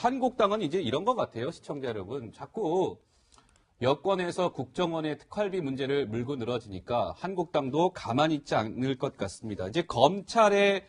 한국당은 이제 이런 것 같아요, 시청자 여러분. 자꾸 여권에서 국정원의 특활비 문제를 물고 늘어지니까 한국당도 가만히 있지 않을 것 같습니다. 이제 검찰의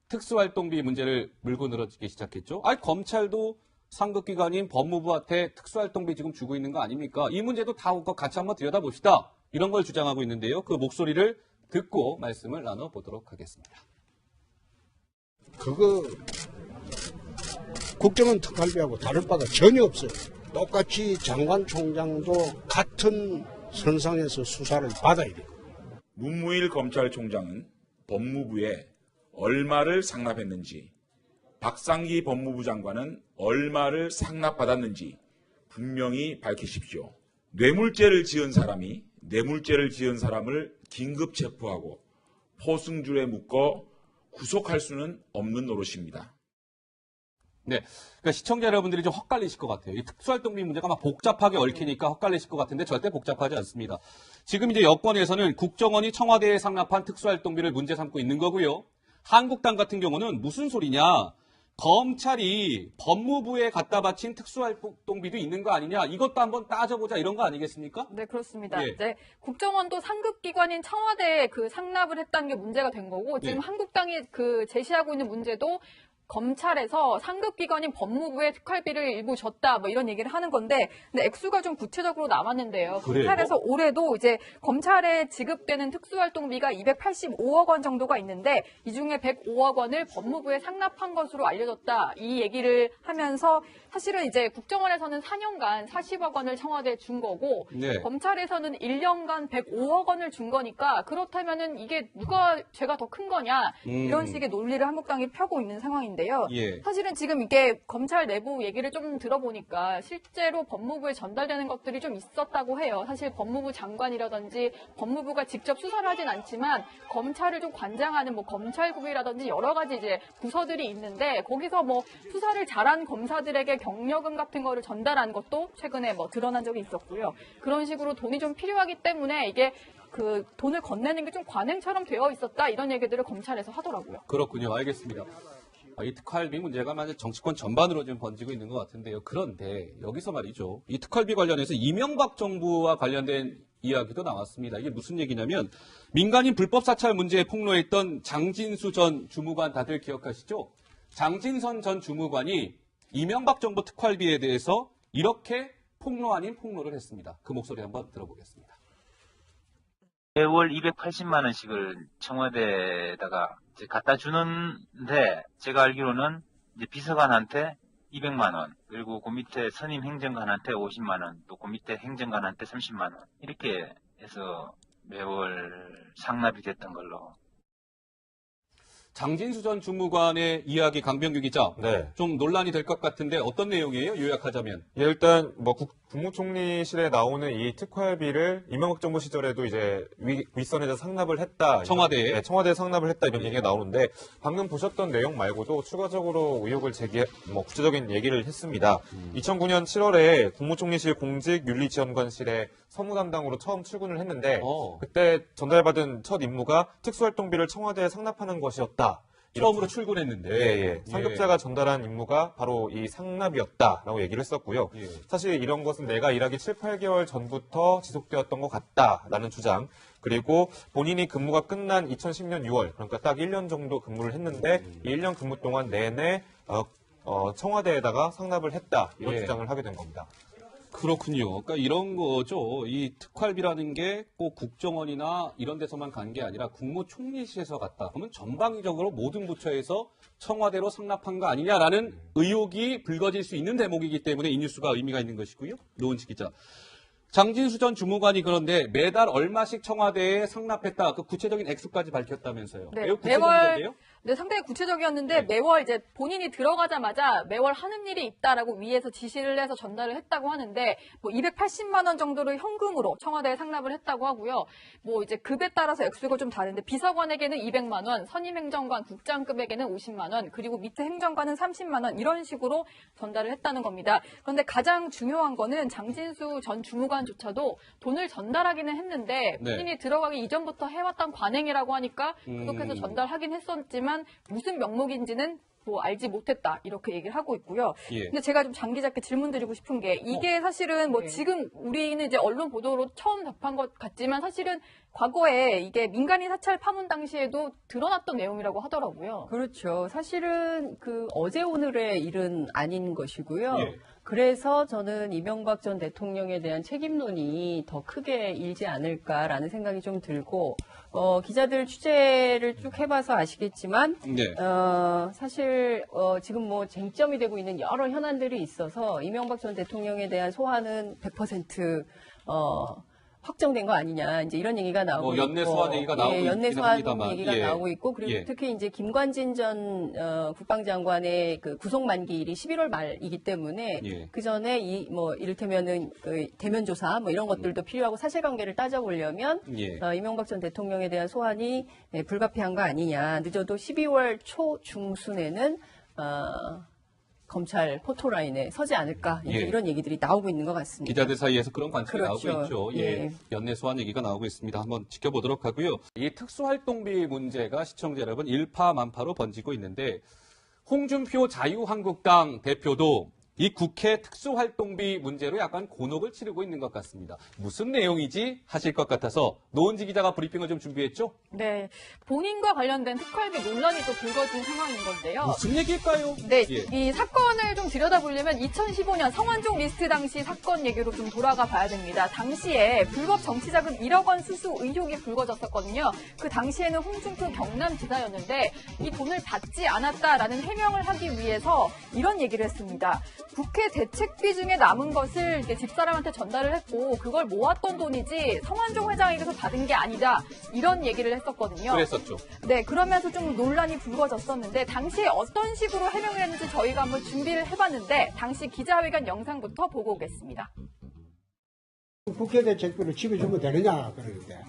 특수활동비 문제를 물고 늘어지기 시작했죠. 검찰도 상급기관인 법무부한테 특수활동비 지금 주고 있는 거 아닙니까? 이 문제도 다 같이 한번 들여다봅시다. 이런 걸 주장하고 있는데요. 그 목소리를 듣고 말씀을 나눠보도록 하겠습니다. 그거 국정원 특활비하고 다를 바가 전혀 없어요. 똑같이 장관총장도 같은 선상에서 수사를 받아야 돼요. 문무일 검찰총장은 법무부에 얼마를 상납했는지, 박상기 법무부 장관은 얼마를 상납받았는지 분명히 밝히십시오. 뇌물죄를 지은 사람이 뇌물죄를 지은 사람을 긴급 체포하고 포승줄에 묶어 구속할 수는 없는 노릇입니다. 네, 그러니까 시청자 여러분들이 좀 헛갈리실 것 같아요. 이 특수활동비 문제가 막 복잡하게 얽히니까 헛갈리실 것 같은데 절대 복잡하지 않습니다. 지금 이제 여권에서는 국정원이 청와대에 상납한 특수활동비를 문제 삼고 있는 거고요. 한국당 같은 경우는 무슨 소리냐? 검찰이 법무부에 갖다 바친 특수활동비도 있는 거 아니냐? 이것도 한번 따져보자 이런 거 아니겠습니까? 네, 그렇습니다. 예. 네, 국정원도 상급기관인 청와대에 그 상납을 했다는 게 문제가 된 거고 지금 네. 한국당이 그 제시하고 있는 문제도 검찰에서 상급기관인 법무부에 특활비를 일부 줬다 뭐 이런 얘기를 하는 건데 근데 액수가 좀 구체적으로 남았는데요. 그래요? 검찰에서 올해도 이제 검찰에 지급되는 특수활동비가 285억 원 정도가 있는데 이 중에 105억 원을 법무부에 상납한 것으로 알려졌다. 이 얘기를 하면서 사실은 이제 국정원에서는 4년간 40억 원을 청와대에 준 거고 네. 검찰에서는 1년간 105억 원을 준 거니까 그렇다면은 이게 누가 죄가 더 큰 거냐 이런 식의 논리를 한국당이 펴고 있는 상황인데요. 예. 사실은 지금 이게 검찰 내부 얘기를 좀 들어보니까 실제로 법무부에 전달되는 것들이 좀 있었다고 해요. 사실 법무부 장관이라든지 법무부가 직접 수사를 하진 않지만 검찰을 좀 관장하는 뭐 검찰국이라든지 여러 가지 이제 부서들이 있는데 거기서 뭐 수사를 잘한 검사들에게 경력금 같은 거를 전달한 것도 최근에 뭐 드러난 적이 있었고요. 그런 식으로 돈이 좀 필요하기 때문에 이게 그 돈을 건네는 게 좀 관행처럼 되어 있었다 이런 얘기들을 검찰에서 하더라고요. 그렇군요. 알겠습니다. 이 특활비 문제가 만약 정치권 전반으로 좀 번지고 있는 것 같은데요. 그런데 여기서 말이죠. 이 특활비 관련해서 이명박 정부와 관련된 이야기도 나왔습니다. 이게 무슨 얘기냐면 민간인 불법 사찰 문제에 폭로했던 장진수 전 주무관 다들 기억하시죠? 장진선 전 주무관이 이명박 정부 특활비에 대해서 이렇게 폭로 아닌 폭로를 했습니다. 그 목소리 한번 들어보겠습니다. 매월 280만 원씩을 청와대에다가 이제 갖다 주는데 제가 알기로는 이제 비서관한테 200만 원, 그리고 그 밑에 선임 행정관한테 50만 원, 또 그 밑에 행정관한테 30만 원 이렇게 해서 매월 상납이 됐던 걸로. 장진수 전 주무관의 이야기 강병규 기자. 네. 좀 논란이 될 것 같은데 어떤 내용이에요? 요약하자면. 예, 일단 뭐 국무총리실에 나오는 이 특활비를 이명박 정부 시절에도 이제 윗선에서 상납을 했다. 청와대에? 네, 청와대에 상납을 했다 이런 얘기가 나오는데 방금 보셨던 내용 말고도 추가적으로 의혹을 구체적인 얘기를 했습니다. 2009년 7월에 국무총리실 공직윤리지원관실에 서무담당으로 처음 출근을 했는데 그때 전달받은 첫 임무가 특수활동비를 청와대에 상납하는 것이었다. 처음으로 출근했는데. 예. 상급자가 전달한 임무가 바로 이 상납이었다라고 얘기를 했었고요. 예. 사실 이런 것은 내가 일하기 7, 8개월 전부터 지속되었던 것 같다라는 주장. 그리고 본인이 근무가 끝난 2010년 6월, 그러니까 딱 1년 정도 근무를 했는데 이 1년 근무 동안 내내 청와대에다가 상납을 했다. 이런 예. 주장을 하게 된 겁니다. 그렇군요. 그러니까 이런 거죠. 이 특활비라는 게 꼭 국정원이나 이런 데서만 간 게 아니라 국무총리실에서 갔다. 그러면 전방위적으로 모든 부처에서 청와대로 상납한 거 아니냐라는 의혹이 불거질 수 있는 대목이기 때문에 이 뉴스가 의미가 있는 것이고요. 노은치 기자. 장진수 전 주무관이 그런데 매달 얼마씩 청와대에 상납했다. 그 구체적인 액수까지 밝혔다면서요. 네, 매우 구체적인데요? 네, 상당히 구체적이었는데 매월 이제 본인이 들어가자마자 매월 하는 일이 있다라고 위에서 지시를 해서 전달을 했다고 하는데 뭐 280만 원 정도를 현금으로 청와대에 상납을 했다고 하고요. 뭐 이제 급에 따라서 액수가 좀 다른데 비서관에게는 200만 원, 선임 행정관 국장급에게는 50만 원, 그리고 밑에 행정관은 30만 원 이런 식으로 전달을 했다는 겁니다. 그런데 가장 중요한 거는 장진수 전 주무관조차도 돈을 전달하기는 했는데 본인이 들어가기 이전부터 해왔던 관행이라고 하니까 그렇게 해서 전달하긴 했었지만 무슨 명목인지는 뭐 알지 못했다 이렇게 얘기를 하고 있고요. 예. 근데 제가 좀 장기자께 질문드리고 싶은 게 이게 사실은 뭐 네. 지금 우리는 이제 언론 보도로 처음 접한 것 같지만 사실은 과거에 이게 민간인 사찰 파문 당시에도 드러났던 내용이라고 하더라고요. 그렇죠. 사실은 그 어제 오늘의 일은 아닌 것이고요. 예. 그래서 저는 이명박 전 대통령에 대한 책임론이 더 크게 일지 않을까라는 생각이 좀 들고, 기자들 취재를 쭉 해봐서 아시겠지만, 네. 사실, 지금 뭐 쟁점이 되고 있는 여러 현안들이 있어서 이명박 전 대통령에 대한 소환은 100%, 확정된 거 아니냐, 이제 이런 얘기가 나오고 뭐 연내 있고, 소환 얘기가 나오고 연내 있긴 소환 합니다만, 얘기가 예. 나오고 있고, 그리고 예. 특히 이제 김관진 전 국방장관의 그 구속 만기일이 11월 말이기 때문에 예. 그 전에 이 뭐 이를테면은 그 대면 조사 뭐 이런 것들도 필요하고 사실관계를 따져보려면 예. 이명박 전 대통령에 대한 소환이 불가피한 거 아니냐. 늦어도 12월 초 중순에는 검찰 포토라인에 서지 않을까 이제 예. 이런 얘기들이 나오고 있는 것 같습니다. 기자들 사이에서 그런 관측이 그렇죠. 나오고 있죠. 예. 예. 연내 소환 얘기가 나오고 있습니다. 한번 지켜보도록 하고요. 이 특수활동비 문제가 시청자 여러분 일파만파로 번지고 있는데 홍준표 자유한국당 대표도 이 국회 특수활동비 문제로 약간 곤혹을 치르고 있는 것 같습니다. 무슨 내용이지 하실 것 같아서 노은지 기자가 브리핑을 좀 준비했죠? 네, 본인과 관련된 특활비 논란이 또 불거진 상황인 건데요. 무슨 얘기일까요? 네, 예. 이 사건을 좀 들여다보려면 2015년 성완종 리스트 당시 사건 얘기로 좀 돌아가 봐야 됩니다. 당시에 불법 정치자금 1억 원 수수 의혹이 불거졌었거든요. 그 당시에는 홍준표 경남지사였는데 이 돈을 받지 않았다라는 해명을 하기 위해서 이런 얘기를 했습니다. 국회 대책비 중에 남은 것을 이제 집사람한테 전달을 했고 그걸 모았던 돈이지 성완종 회장에게서 받은 게 아니다. 이런 얘기를 했었거든요. 그랬었죠. 네, 그러면서 좀 논란이 불거졌었는데 당시에 어떤 식으로 해명을 했는지 저희가 한번 준비를 해봤는데 당시 기자회견 영상부터 보고 오겠습니다. 국회 대책비를 집에 주면 되느냐 그러는데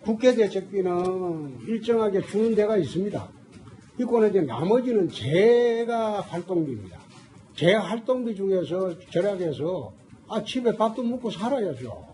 국회 대책비는 일정하게 주는 데가 있습니다. 이거는 이제 나머지는 제가 활동비입니다. 제 활동비 중에서 절약해서 집에 밥도 먹고 살아야죠.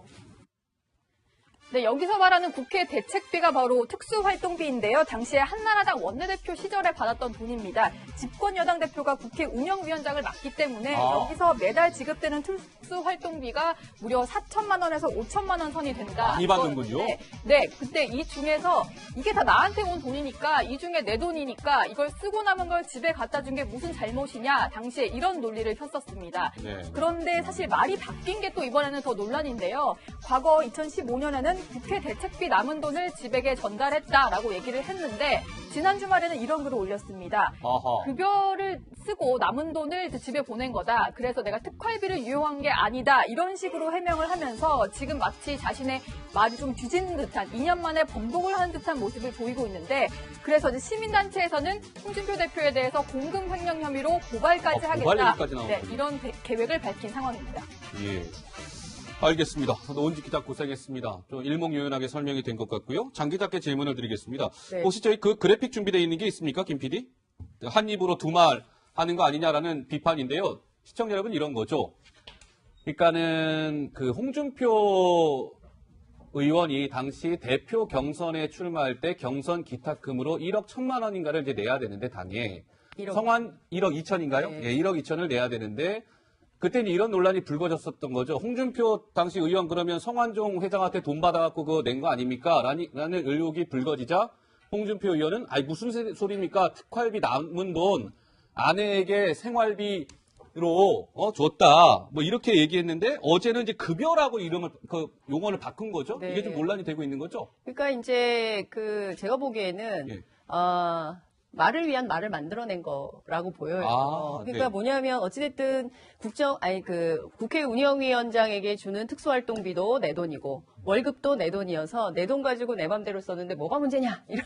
네, 여기서 말하는 국회 대책비가 바로 특수활동비인데요. 당시에 한나라당 원내대표 시절에 받았던 돈입니다. 집권 여당 대표가 국회 운영위원장을 맡기 때문에 여기서 매달 지급되는 특수활동비가 무려 4천만 원에서 5천만 원 선이 된다. 많이 받는군요. 네, 그때 이 중에서 이게 다 나한테 온 돈이니까 이 중에 내 돈이니까 이걸 쓰고 남은 걸 집에 갖다 준 게 무슨 잘못이냐. 당시에 이런 논리를 폈었습니다. 네. 그런데 사실 말이 바뀐 게 또 이번에는 더 논란인데요. 과거 2015년에는 국회 대책비 남은 돈을 집에게 전달했다라고 얘기를 했는데 지난 주말에는 이런 글을 올렸습니다. 아하. 급여를 쓰고 남은 돈을 집에 보낸 거다. 그래서 내가 특활비를 유용한 게 아니다. 이런 식으로 해명을 하면서 지금 마치 자신의 말이 좀 뒤진 듯한 2년 만에 번복을 하는 듯한 모습을 보이고 있는데 그래서 이제 시민단체에서는 홍준표 대표에 대해서 공금 횡령 혐의로 고발까지 하겠다. 고발 얘기까지 나오는군요. 네, 이런 계획을 밝힌 상황입니다. 예. 알겠습니다. 노은지 기자 고생했습니다. 좀 일목요연하게 설명이 된 것 같고요. 장기자께 질문을 드리겠습니다. 네. 혹시 저희 그 그래픽 준비되어 있는 게 있습니까, 김 PD? 한 입으로 두 말 하는 거 아니냐라는 비판인데요. 시청자 여러분 이런 거죠. 그러니까는 그 홍준표 의원이 당시 대표 경선에 출마할 때 경선 기탁금으로 1억 1천만 원인가를 이제 내야 되는데 당에 1억. 성환 1억 2천인가요? 네. 예, 1억 2천을 내야 되는데 그때는 이런 논란이 불거졌었던 거죠. 홍준표 당시 의원 그러면 성완종 회장한테 돈 받아갖고 그거 낸 거 아닙니까? 라는 의혹이 불거지자 홍준표 의원은 아니 무슨 소리입니까? 특활비 남은 돈 아내에게 생활비로 줬다. 뭐 이렇게 얘기했는데 어제는 이제 급여라고 이름을 그 용어를 바꾼 거죠. 네. 이게 좀 논란이 되고 있는 거죠. 그러니까 이제 제가 보기에는 예. 말을 위한 말을 만들어낸 거라고 보여요. 아, 그러니까 네. 뭐냐면 어찌됐든 국회 운영위원장에게 주는 특수활동비도 내 돈이고 월급도 내 돈이어서 내 돈 가지고 내 맘대로 썼는데 뭐가 문제냐 이런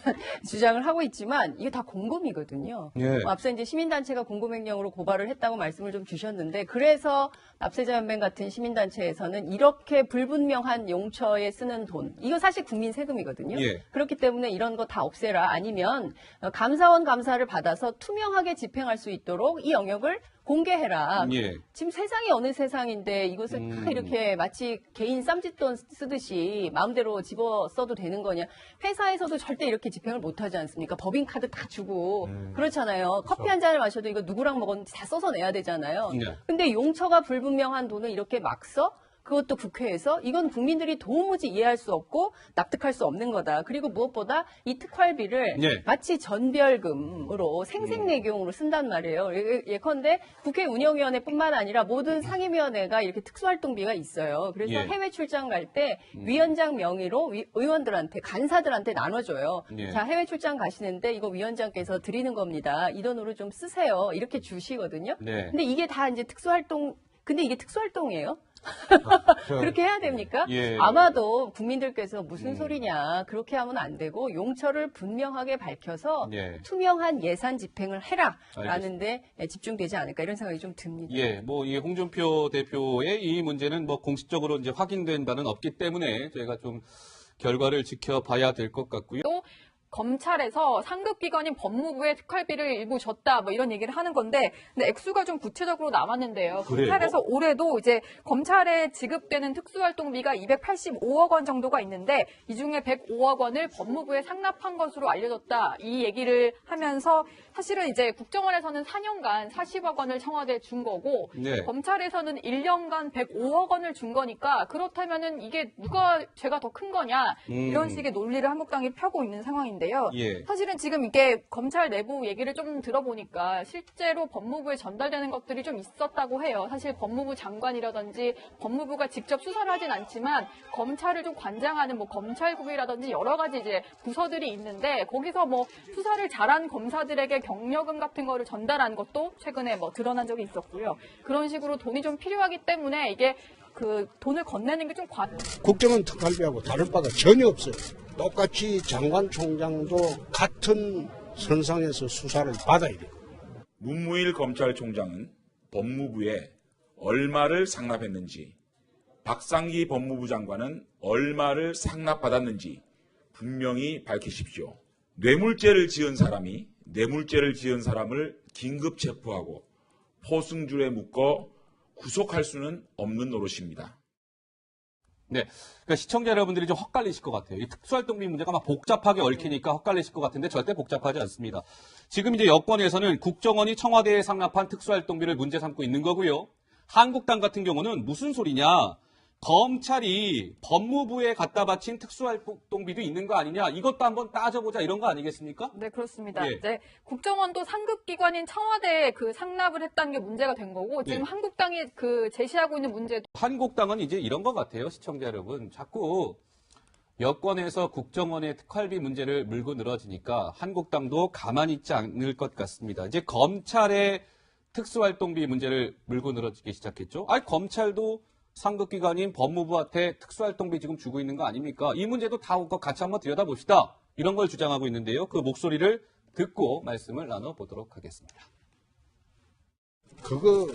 주장을 하고 있지만 이게 다 공금이거든요. 예. 앞서 이제 시민단체가 공금횡령으로 고발을 했다고 말씀을 좀 주셨는데 그래서 납세자연맹 같은 시민단체에서는 이렇게 불분명한 용처에 쓰는 돈 이거 사실 국민 세금이거든요. 예. 그렇기 때문에 이런 거 다 없애라 아니면 감사원 감사를 받아서 투명하게 집행할 수 있도록 이 영역을 공개해라. 예. 지금 세상이 어느 세상인데 이것을 다 이렇게 마치 개인 쌈짓돈 쓰듯이 마음대로 집어 써도 되는 거냐. 회사에서도 절대 이렇게 집행을 못 하지 않습니까? 법인카드 다 주고 그렇잖아요. 커피 한 잔을 마셔도 이거 누구랑 먹었는지 다 써서 내야 되잖아요. 네. 근데 용처가 불분명한 돈을 이렇게 막 써? 그것도 국회에서 이건 국민들이 도무지 이해할 수 없고 납득할 수 없는 거다. 그리고 무엇보다 이 특활비를 네. 마치 전별금으로 생색내기용으로 쓴단 말이에요. 예컨대 국회 운영위원회뿐만 아니라 모든 상임위원회가 이렇게 특수활동비가 있어요. 그래서 예. 해외 출장 갈 때 위원장 명의로 의원들한테 간사들한테 나눠줘요. 예. 자, 해외 출장 가시는데 이거 위원장께서 드리는 겁니다. 이 돈으로 좀 쓰세요. 이렇게 주시거든요. 네. 근데 이게 다 이제 특수활동 근데 이게 특수활동이에요? 그렇게 해야 됩니까? 예. 아마도 국민들께서 무슨 소리냐 그렇게 하면 안 되고 용처를 분명하게 밝혀서 예. 투명한 예산 집행을 해라라는데 집중되지 않을까 이런 생각이 좀 듭니다. 예, 뭐, 이 홍준표 대표의 이 문제는 뭐 공식적으로 이제 확인된 바는 없기 때문에 저희가 좀 결과를 지켜봐야 될 것 같고요. 또 검찰에서 상급기관인 법무부에 특활비를 일부 줬다 뭐 이런 얘기를 하는 건데 근데 액수가 좀 구체적으로 남았는데요. 그래요? 검찰에서 올해도 이제 검찰에 지급되는 특수활동비가 285억 원 정도가 있는데 이 중에 105억 원을 법무부에 상납한 것으로 알려졌다. 이 얘기를 하면서 사실은 이제 국정원에서는 4년간 40억 원을 청와대에 준 거고 네. 검찰에서는 1년간 105억 원을 준 거니까 그렇다면은 이게 누가 죄가 더 큰 거냐 이런 식의 논리를 한국당이 펴고 있는 상황인데요. 예. 사실은 지금 이게 검찰 내부 얘기를 좀 들어보니까 실제로 법무부에 전달되는 것들이 좀 있었다고 해요. 사실 법무부 장관이라든지 법무부가 직접 수사를 하진 않지만 검찰을 좀 관장하는 뭐 검찰국이라든지 여러 가지 이제 부서들이 있는데 거기서 뭐 수사를 잘한 검사들에게 경력금 같은 거를 전달한 것도 최근에 뭐 드러난 적이 있었고요. 그런 식으로 돈이 좀 필요하기 때문에 이게 그 돈을 건네는 게 좀 국정원 특활비하고 다를 바가 전혀 없어요. 똑같이 장관 총장도 같은 선상에서 수사를 받아야 돼요. 문무일 검찰총장은 법무부에 얼마를 상납했는지, 박상기 법무부 장관은 얼마를 상납받았는지 분명히 밝히십시오. 뇌물죄를 지은 사람이 뇌물죄를 지은 사람을 긴급 체포하고 포승줄에 묶어 구속할 수는 없는 노릇입니다. 네. 그러니까 시청자 여러분들이 좀 헛갈리실 것 같아요. 이 특수활동비 문제가 막 복잡하게 얽히니까 헛갈리실 것 같은데 절대 복잡하지 않습니다. 지금 이제 여권에서는 국정원이 청와대에 상납한 특수활동비를 문제 삼고 있는 거고요. 한국당 같은 경우는 무슨 소리냐. 검찰이 법무부에 갖다 바친 특수활동비도 있는 거 아니냐. 이것도 한번 따져보자 이런 거 아니겠습니까? 네, 그렇습니다. 예. 이제 국정원도 상급기관인 청와대에 그 상납을 했다는 게 문제가 된 거고 지금 예. 한국당이 그 제시하고 있는 문제도 한국당은 이제 이런 것 같아요. 시청자 여러분. 자꾸 여권에서 국정원의 특활비 문제를 물고 늘어지니까 한국당도 가만히 있지 않을 것 같습니다. 이제 검찰의 특수활동비 문제를 물고 늘어지기 시작했죠. 아니, 검찰도 상급기관인 법무부한테 특수활동비 지금 주고 있는 거 아닙니까? 이 문제도 다 같이 한번 들여다봅시다. 이런 걸 주장하고 있는데요. 그 목소리를 듣고 말씀을 나눠보도록 하겠습니다. 그거